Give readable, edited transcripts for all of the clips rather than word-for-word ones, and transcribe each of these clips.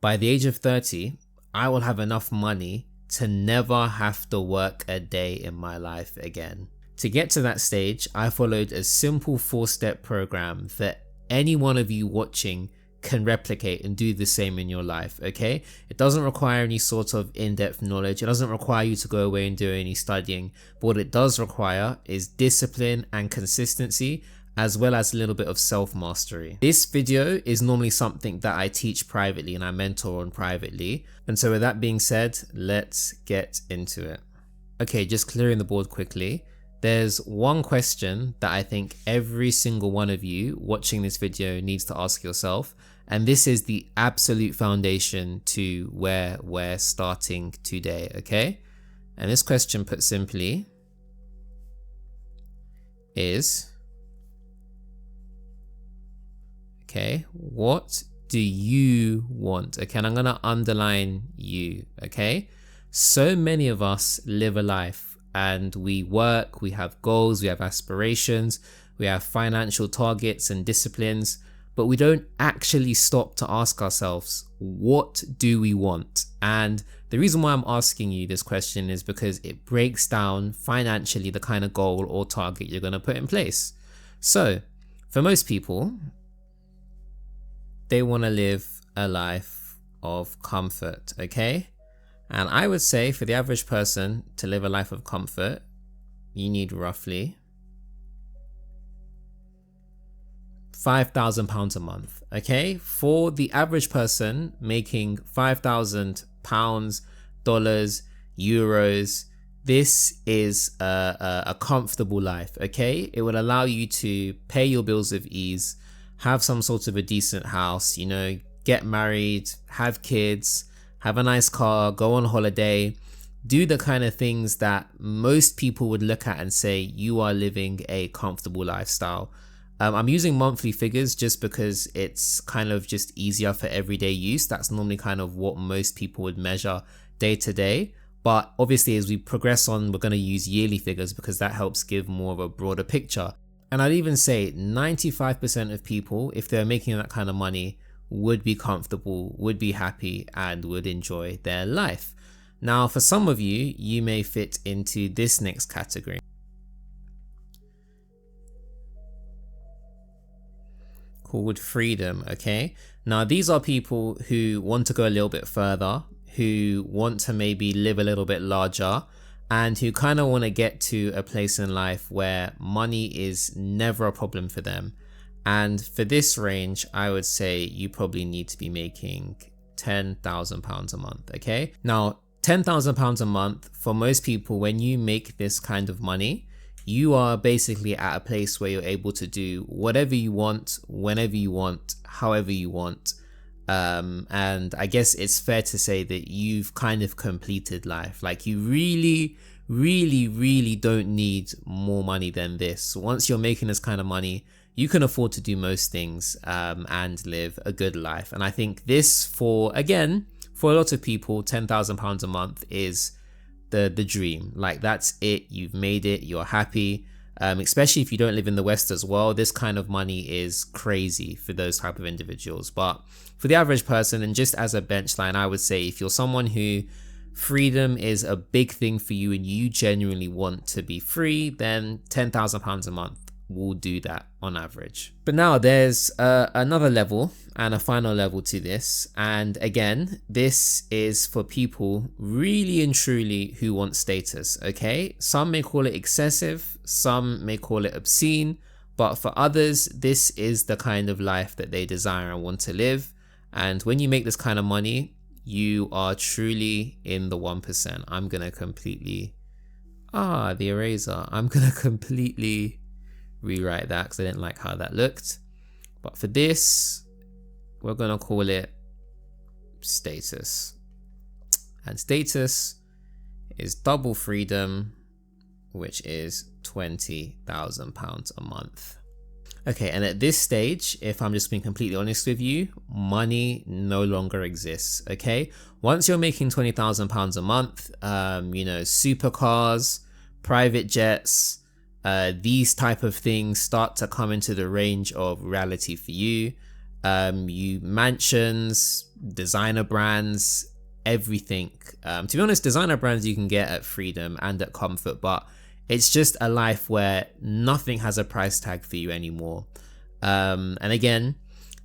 By the age of 30, I will have enough money to never have to work a day in my life again. To get to that stage, I followed a simple 4-step program that any one of you watching can replicate and do the same in your life, okay? It doesn't require any sort of in-depth knowledge. It doesn't require you to go away and do any studying. But what it does require is discipline and consistency, as well as a little bit of self-mastery. This video is normally something that I teach privately and I mentor on privately. And so with that being said, let's get into it. Okay, just clearing the board quickly. There's one question that I think every single one of you watching this video needs to ask yourself. And this is the absolute foundation to where we're starting today, okay? And this question, put simply, is, okay, what do you want? Okay, and I'm gonna underline you, okay? So many of us live a life and we work, we have goals, we have aspirations, we have financial targets and disciplines, but we don't actually stop to ask ourselves, what do we want? And the reason why I'm asking you this question is because it breaks down financially the kind of goal or target you're gonna put in place. So for most people, they wanna live a life of comfort, okay? And I would say for the average person to live a life of comfort, you need roughly £5,000 a month, okay? For the average person making £5,000, dollars, euros, this is a comfortable life, okay? It will allow you to pay your bills with ease, have some sort of a decent house, you know, get married, have kids, have a nice car, go on holiday, do the kind of things that most people would look at and say you are living a comfortable lifestyle. I'm using monthly figures just because it's kind of just easier for everyday use. That's normally kind of what most people would measure day to day. But obviously as we progress on, we're going to use yearly figures because that helps give more of a broader picture. And I'd even say 95% of people, if they're making that kind of money, would be comfortable, would be happy, and would enjoy their life. Now, for some of you, you may fit into this next category, called freedom, okay? Now, these are people who want to go a little bit further, who want to maybe live a little bit larger, and who kind of want to get to a place in life where money is never a problem for them. And for this range, I would say you probably need to be making £10,000 a month, okay? Now, £10,000 a month, for most people, when you make this kind of money, you are basically at a place where you're able to do whatever you want, whenever you want, however you want. And I guess it's fair to say that you've kind of completed life. Like you really don't need more money than this. Once you're making this kind of money, you can afford to do most things and live a good life. And I think this, for a lot of people, £10,000 a month is the dream. Like that's it, you've made it, you're happy. Especially if you don't live in the West as well, this kind of money is crazy for those type of individuals. But for the average person, and just as a benchline, I would say if you're someone who freedom is a big thing for you and you genuinely want to be free, then £10,000 a month will do that on average. But now there's another level and a final level to this, and again, this is for people really and truly who want status, okay? Some may call it excessive, some may call it obscene, but for others, this is the kind of life that they desire and want to live. And when you make this kind of money, you are truly in the 1%. I'm gonna completely the eraser. I'm gonna completely rewrite that because I didn't like how that looked. But for this, we're gonna call it status. And status is double freedom, which is £20,000 a month. Okay, and at this stage, if I'm just being completely honest with you, money no longer exists, okay? Once you're making £20,000 a month, you know, supercars, private jets, these type of things start to come into the range of reality for you. Mansions, designer brands, everything. To be honest, designer brands you can get at Freedom and at Comfort, but it's just a life where nothing has a price tag for you anymore. And again,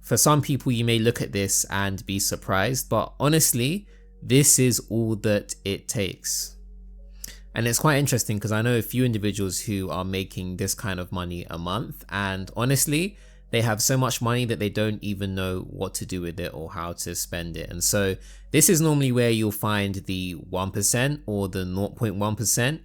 for some people you may look at this and be surprised, but honestly, this is all that it takes. And it's quite interesting because I know a few individuals who are making this kind of money a month, and honestly, they have so much money that they don't even know what to do with it or how to spend it. And so this is normally where you'll find the 1% or the 0.1%.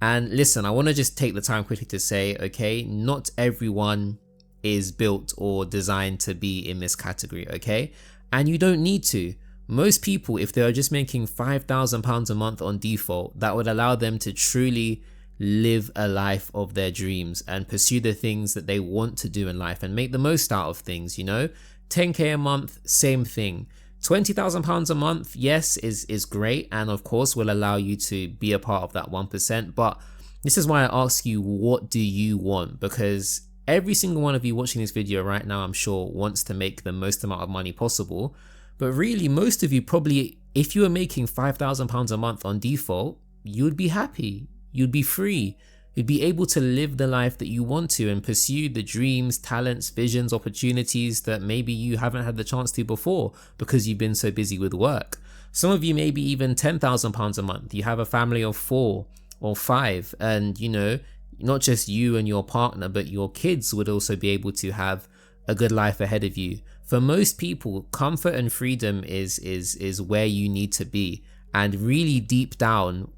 And listen, I want to just take the time quickly to say, okay, not everyone is built or designed to be in this category, okay? And you don't need to. Most people, if they are just making £5,000 a month on default, that would allow them to truly live a life of their dreams and pursue the things that they want to do in life and make the most out of things, you know. 10k a month, same thing. £20,000 a month, yes, is great, and of course will allow you to be a part of that 1%. But this is why I ask you, what do you want? Because every single one of you watching this video right now, I'm sure, wants to make the most amount of money possible. But really, most of you probably, if you were making £5,000 a month on default, you'd be happy. You'd be free. You'd be able to live the life that you want to and pursue the dreams, talents, visions, opportunities that maybe you haven't had the chance to before because you've been so busy with work. Some of you maybe even £10,000 a month. You have a family of 4 or 5, and you know, not just you and your partner, but your kids would also be able to have a good life ahead of you. For most people, comfort and freedom is where you need to be, and really deep down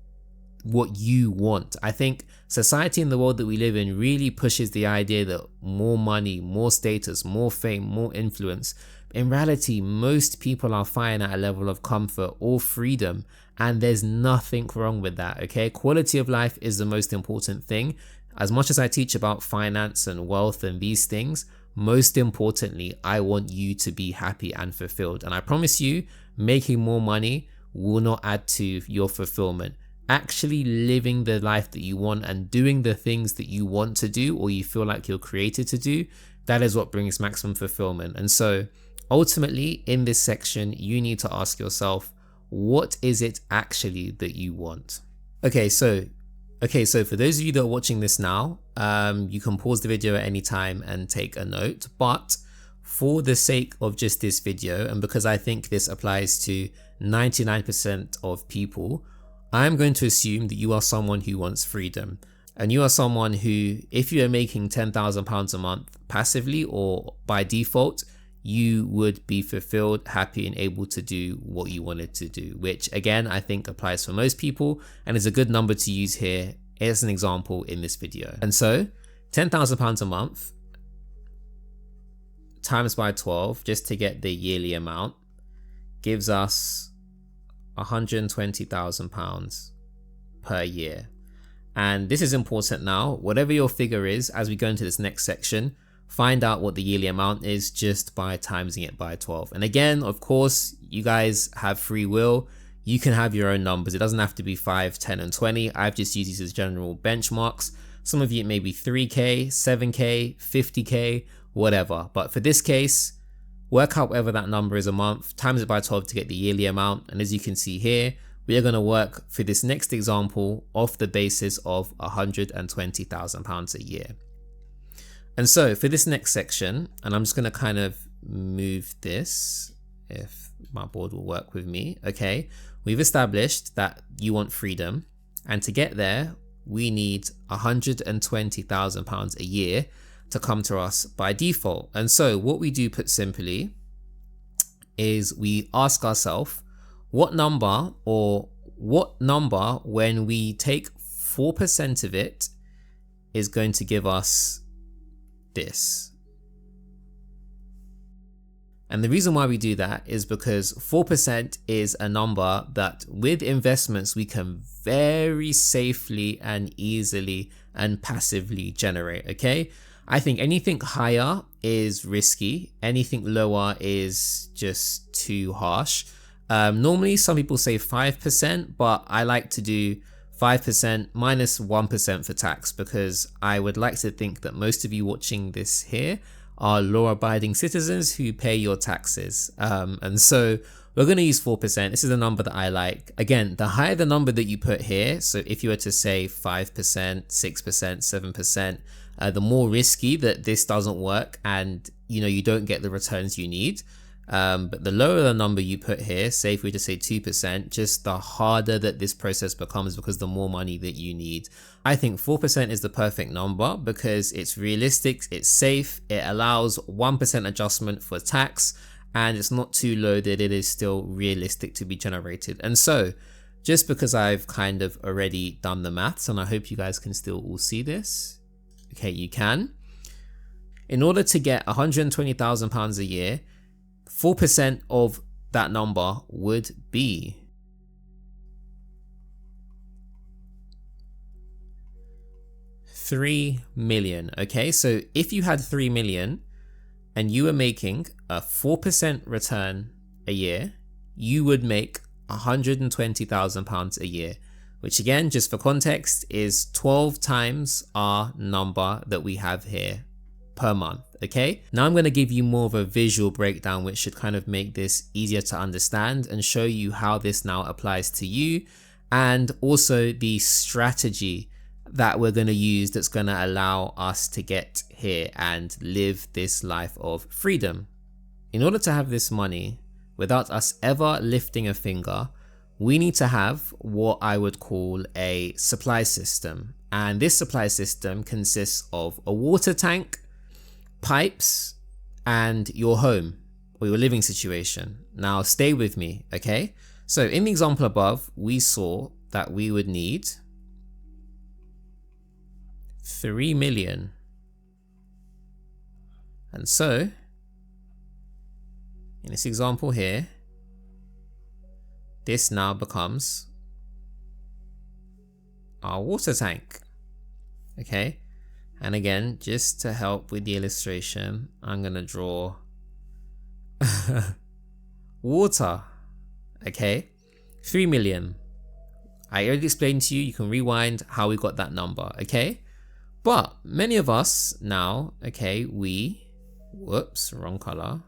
what you want. I think society and the world that we live in really pushes the idea that more money, more status, more fame, more influence. In reality, most people are fine at a level of comfort or freedom, and there's nothing wrong with that, okay? Quality of life is the most important thing. As much as I teach about finance and wealth and these things, most importantly, I want you to be happy and fulfilled. And I promise you, making more money will not add to your fulfillment. Actually living the life that you want and doing the things that you want to do or you feel like you're created to do, that is what brings maximum fulfillment. And so ultimately in this section, you need to ask yourself, what is it actually that you want? Okay, so for those of you that are watching this now, you can pause the video at any time and take a note, but for the sake of just this video, and because I think this applies to 99% of people, I'm going to assume that you are someone who wants freedom, and you are someone who, if you are making £10,000 a month passively or by default, you would be fulfilled, happy, and able to do what you wanted to do, which again, I think applies for most people and is a good number to use here as an example in this video. And so £10,000 a month times by 12, just to get the yearly amount, gives us £120,000 per year. And this is important now. Whatever your figure is, as we go into this next section, find out what the yearly amount is just by timesing it by 12. And again, of course, you guys have free will. You can have your own numbers. It doesn't have to be 5, 10, and 20. I've just used these as general benchmarks. Some of you, it may be 3K, 7K, 50K, whatever. But for this case, work out whatever that number is a month, times it by 12 to get the yearly amount. And as you can see here, we are going to work for this next example off the basis of £120,000 a year. And so for this next section, and I'm just going to kind of move this, if my board will work with me. Okay, we've established that you want freedom, and to get there, we need £120,000 a year to come to us by default. And so what we do, put simply, is we ask ourselves, what number when we take 4% of it is going to give us this. And the reason why we do that is because 4% is a number that with investments we can very safely and easily and passively generate. Okay, I think anything higher is risky, anything lower is just too harsh. Normally some people say 5%, but I like to do 5% minus 1% for tax, because I would like to think that most of you watching this here are law-abiding citizens who pay your taxes. And so we're going to use 4%. This is the number that I like. Again, the higher the number that you put here, so if you were to say 5%, 6%, 7%, the more risky that this doesn't work and you don't get the returns you need. But the lower the number you put here, say if we just say 2%, just the harder that this process becomes because the more money that you need. I think 4% is the perfect number because it's realistic, it's safe, it allows 1% adjustment for tax, and it's not too low that it is still realistic to be generated. And so, just because I've kind of already done the maths, and I hope you guys can still all see this. Okay, you can. In order to get £120,000 a year, 4% of that number would be $3 million. Okay, so if you had 3 million and you were making a 4% return a year, you would make £120,000 a year, which again, just for context, is 12 times our number that we have here per month. Okay, now I'm going to give you more of a visual breakdown, which should kind of make this easier to understand and show you how this now applies to you, and also the strategy that we're going to use that's going to allow us to get here and live this life of freedom. In order to have this money without us ever lifting a finger, we need to have what I would call a supply system. And this supply system consists of a water tank, pipes, and your home or your living situation. Now stay with me, okay? So in the example above, we saw that we would need 3 million. And so in this example here, this now becomes our water tank. Okay, and again, just to help with the illustration, I'm gonna draw water. Okay, 3 million. I already explained to you, you can rewind how we got that number. Okay, but many of us now, okay, whoops, wrong color.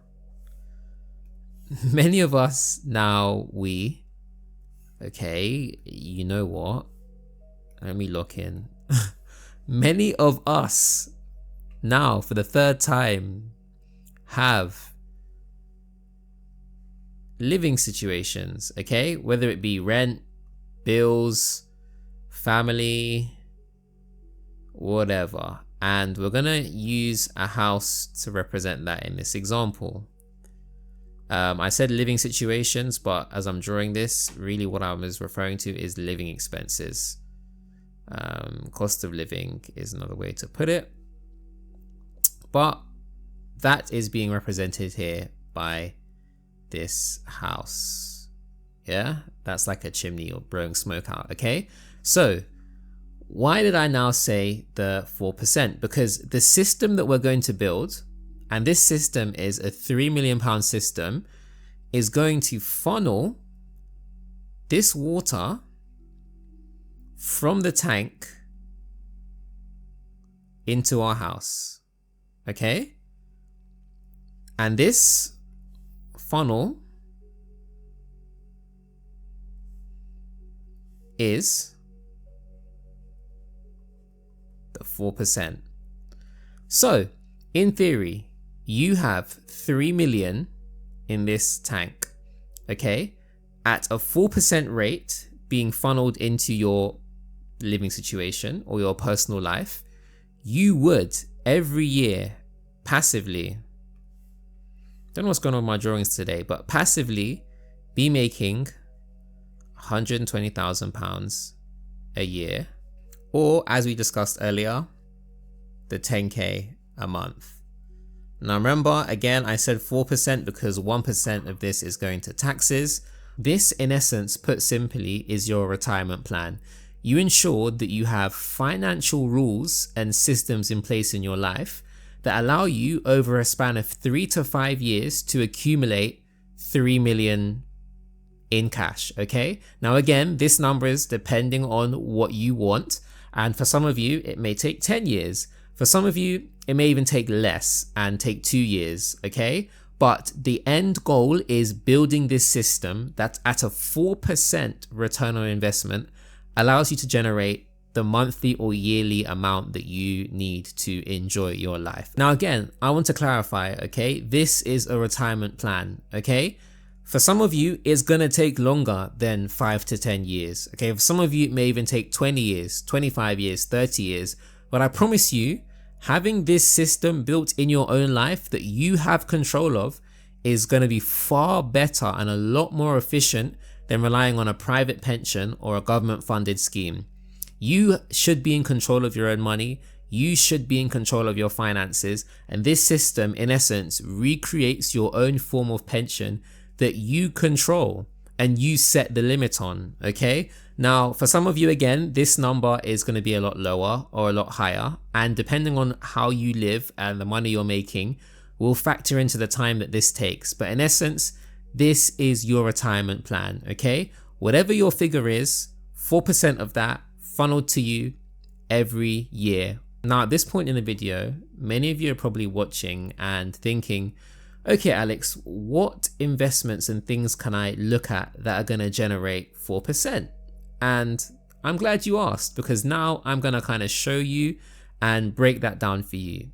Many of us now, okay, you know what? Let me lock in. Many of us now, for the third time, have living situations, okay? Whether it be rent, bills, family, whatever. And we're gonna use a house to represent that in this example. I said living situations, but as I'm drawing this, really what I was referring to is living expenses. Cost of living is another way to put it. But that is being represented here by this house. Yeah, that's like a chimney or blowing smoke out, okay? So why did I now say the 4%? Because the system that we're going to build, and this system is a £3 million system, is going to funnel this water from the tank into our house. Okay? And this funnel is the 4%. So, in theory, you have 3 million in this tank, okay, at a 4% rate being funneled into your living situation or your personal life. You would every year passively, don't know what's going on with my drawings today, but passively be making £120,000 a year, or as we discussed earlier, the 10k a month. Now remember, again, I said 4% because 1% of this is going to taxes. This, in essence, put simply, is your retirement plan. You ensure that you have financial rules and systems in place in your life that allow you over a span of 3 to 5 years to accumulate 3 million in cash, okay? Now again, this number is depending on what you want, and for some of you, it may take 10 years. For some of you, it may even take less and take 2 years, okay? But the end goal is building this system that at a 4% return on investment allows you to generate the monthly or yearly amount that you need to enjoy your life. Now, again, I want to clarify, okay? This is a retirement plan, okay? For some of you, it's going to take longer than 5 to 10 years, okay? For some of you, it may even take 20 years, 25 years, 30 years. But I promise you, having this system built in your own life that you have control of is going to be far better and a lot more efficient than relying on a private pension or a government funded scheme. You should be in control of your own money. You should be in control of your finances. And this system, in essence, recreates your own form of pension that you control and you set the limit on, okay? Now, for some of you, again, this number is going to be a lot lower or a lot higher. And depending on how you live and the money you're making, will factor into the time that this takes. But in essence, this is your retirement plan, okay? Whatever your figure is, 4% of that funneled to you every year. Now, at this point in the video, many of you are probably watching and thinking, okay, Alex, what investments and things can I look at that are going to generate 4%? And I'm glad you asked, because now I'm going to kind of show you and break that down for you.